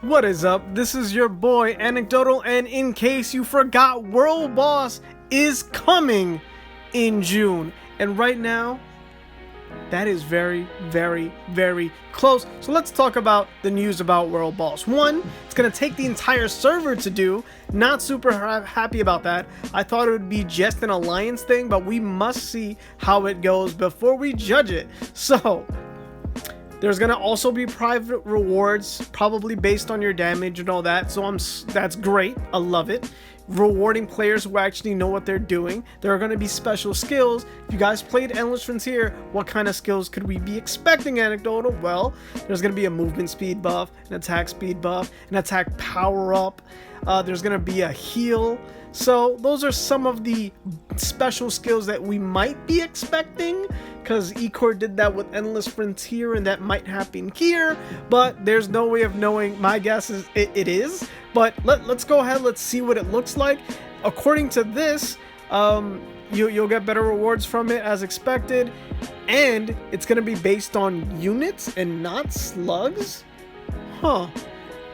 What is up? This is your boy Anecdotal, and in case you forgot, World Boss is coming in June. And right now, that is very, very, very close. So let's talk about the news about World Boss. One, it's going to take the entire server to do. Not super happy about that. I thought it would be just an alliance thing, but we must see how it goes before we judge it. So there's gonna also be private rewards, probably based on your damage and all that. So that's great. I love it. Rewarding players who actually know what they're doing. There are gonna be special skills. If you guys played Endless Frontier, what kind of skills could we be expecting, Anecdotal? Well, there's gonna be a movement speed buff, an attack speed buff, an attack power up. There's gonna be a heal. So those are some of the special skills that we might be expecting, because Ecor did that with Endless Frontier, and that might happen here, but there's no way of knowing. My guess is it is, but let's go ahead, let's see what it looks like. According to this, you'll get better rewards from it as expected, and it's going to be based on units and not slugs.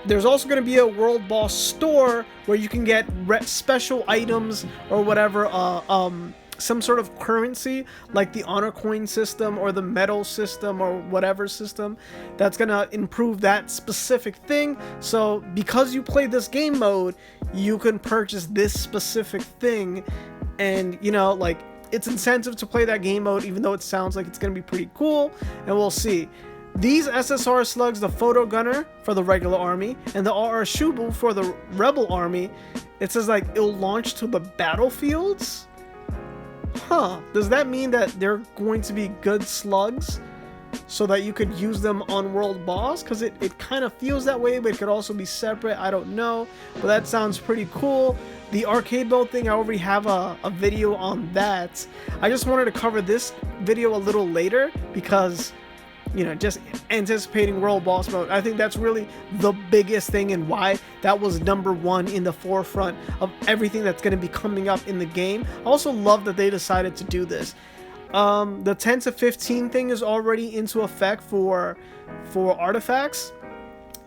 There's also going to be a World Boss store where you can get special items or whatever, some sort of currency like the honor coin system or the medal system or whatever system that's going to improve that specific thing. So because you play this game mode, you can purchase this specific thing, and like, it's incentive to play that game mode, even though it sounds like it's going to be pretty cool, and we'll see. These SSR slugs, the photo gunner for the regular army and the RR Shubu for the rebel army, it says like it'll launch to the battlefields. Does that mean that they're going to be good slugs so that you could use them on World Boss? Because it kind of feels that way, but it could also be separate. I don't know, but that sounds pretty cool. The arcade mode thing, I already have a video on that. I just wanted to cover this video a little later because, just anticipating World Boss mode. I think that's really the biggest thing, and why that was #1 in the forefront of everything that's going to be coming up in the game. I also love that they decided to do this. The 10 to 15 thing is already into effect for artifacts.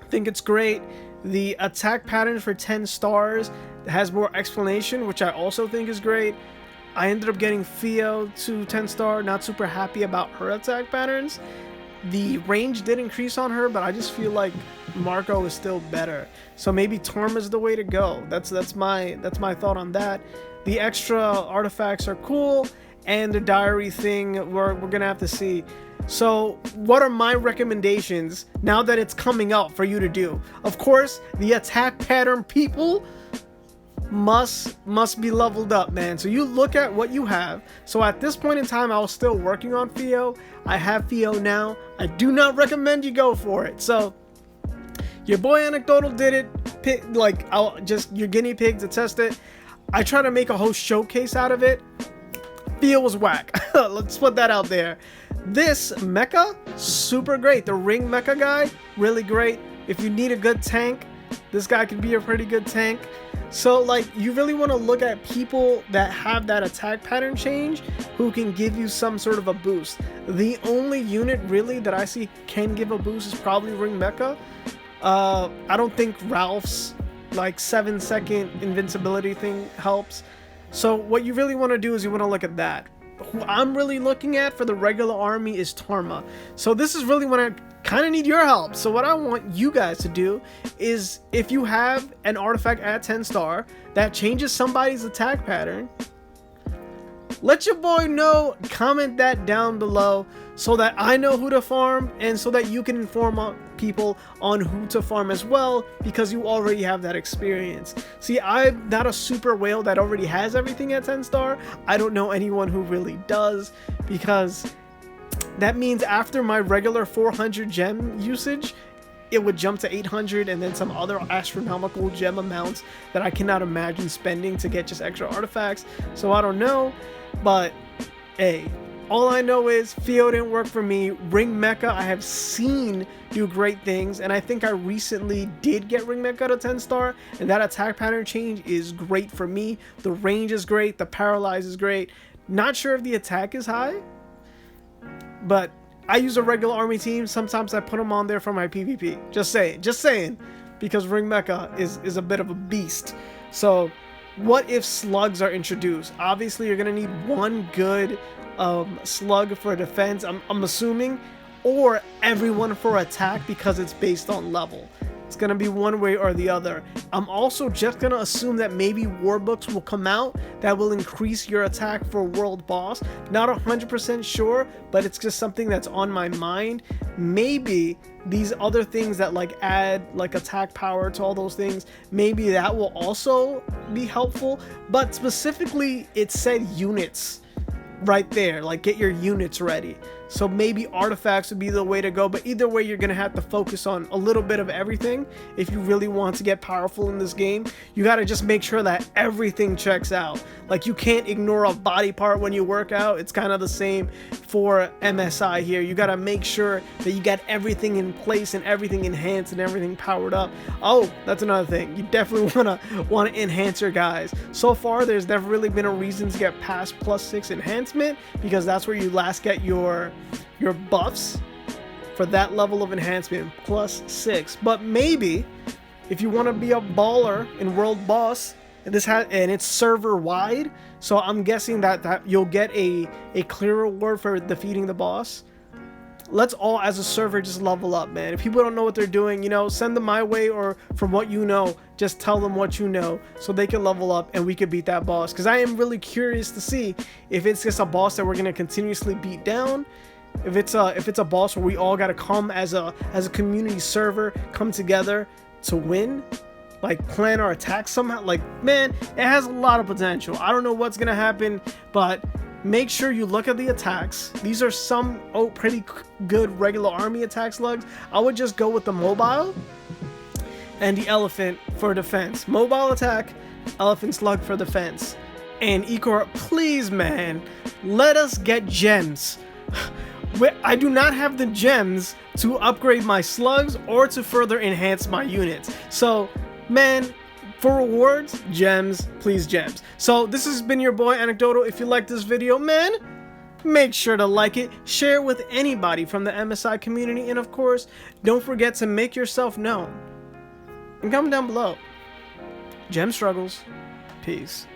I think it's great. The attack pattern for 10 stars has more explanation, which I also think is great. I ended up getting Theo to 10 star, not super happy about her attack patterns. The range did increase on her, but I just feel like Marco is still better. So maybe Torm is the way to go. That's my thought on that. The extra artifacts are cool, and the diary thing we're gonna have to see. So what are my recommendations now that it's coming out for you to do? Of course, the attack pattern people must be leveled up, man. So you look at what you have. So at this point in time, I was still working on Theo. I have Theo now. I do not recommend you go for it. So your boy Anecdotal did it. I'll just your guinea pig to test it. I try to make a whole showcase out of it. Theo was whack. Let's put that out there. This mecha, super great. The ring mecha guy, really great. If you need a good tank, this guy can be a pretty good tank. So you really want to look at people that have that attack pattern change, who can give you some sort of a boost. The only unit really that I see can give a boost is probably Ring Mecha. I don't think Ralph's 7-second invincibility thing helps. So what you really want to do is you want to look at that. Who I'm really looking at for the regular army is Tarma. So this is really when I kind of need your help. So what I want you guys to do is, if you have an artifact at 10 star that changes somebody's attack pattern, let your boy know. Comment that down below so that I know who to farm, and so that you can inform people on who to farm as well, because you already have that experience. See, I'm not a super whale that already has everything at 10 star. I don't know anyone who really does, because that means after my regular 400 gem usage, it would jump to 800, and then some other astronomical gem amounts that I cannot imagine spending to get just extra artifacts. So I don't know, but hey, all I know is Theo didn't work for me. Ring Mecha I have seen do great things, and I think I recently did get Ring Mecha to 10 star, and that attack pattern change is great for me. The range is great, the paralyze is great. Not sure if the attack is high, but I use a regular army team. Sometimes I put them on there for my PvP. Just saying. because Ring Mecha is a bit of a beast. So what if slugs are introduced? Obviously, you're gonna need one good slug for defense, I'm assuming, or everyone for attack because it's based on level. It's gonna be one way or the other. I'm also just gonna assume that maybe warbooks will come out that will increase your attack for world boss. Not 100% sure, but it's just something that's on my mind. Maybe these other things that like add like attack power to all those things, maybe that will also be helpful. But specifically, it said units right there, like get your units ready. So maybe artifacts would be the way to go, but either way, you're gonna have to focus on a little bit of everything if you really want to get powerful in this game. You gotta just make sure that everything checks out. Like, you can't ignore a body part when you work out. It's kind of the same for MSI here. You gotta make sure that you got everything in place and everything enhanced and everything powered up. Oh, that's another thing. You definitely wanna enhance your guys. So far, there's never really been a reason to get past +6 enhancement, because that's where you last get your buffs for that level of enhancement, +6. But maybe if you want to be a baller in world boss, and it's server wide, so I'm guessing that you'll get a clear reward for defeating the boss. Let's all as a server just level up, man. If people don't know what they're doing, you know, send them my way, or from what you know, just tell them what you know so they can level up and we can beat that boss. Because I am really curious to see if it's just a boss that we're going to continuously beat down, if it's a boss where we all got to come as a community server, come together to win, like plan our attacks somehow. Like, man, it has a lot of potential. I don't know what's gonna happen, but make sure you look at the attacks. These are some pretty good regular army attack slugs. I would just go with the mobile and the elephant for defense. Mobile attack, elephant slug for defense. And Ecor, please, man, let us get gems. I do not have the gems to upgrade my slugs or to further enhance my units. So, man, for rewards, gems, please, gems. So this has been your boy Anecdotal. If you like this video, man, make sure to like it, share it with anybody from the MSI community, and of course, don't forget to make yourself known. And comment down below. Gem struggles. Peace.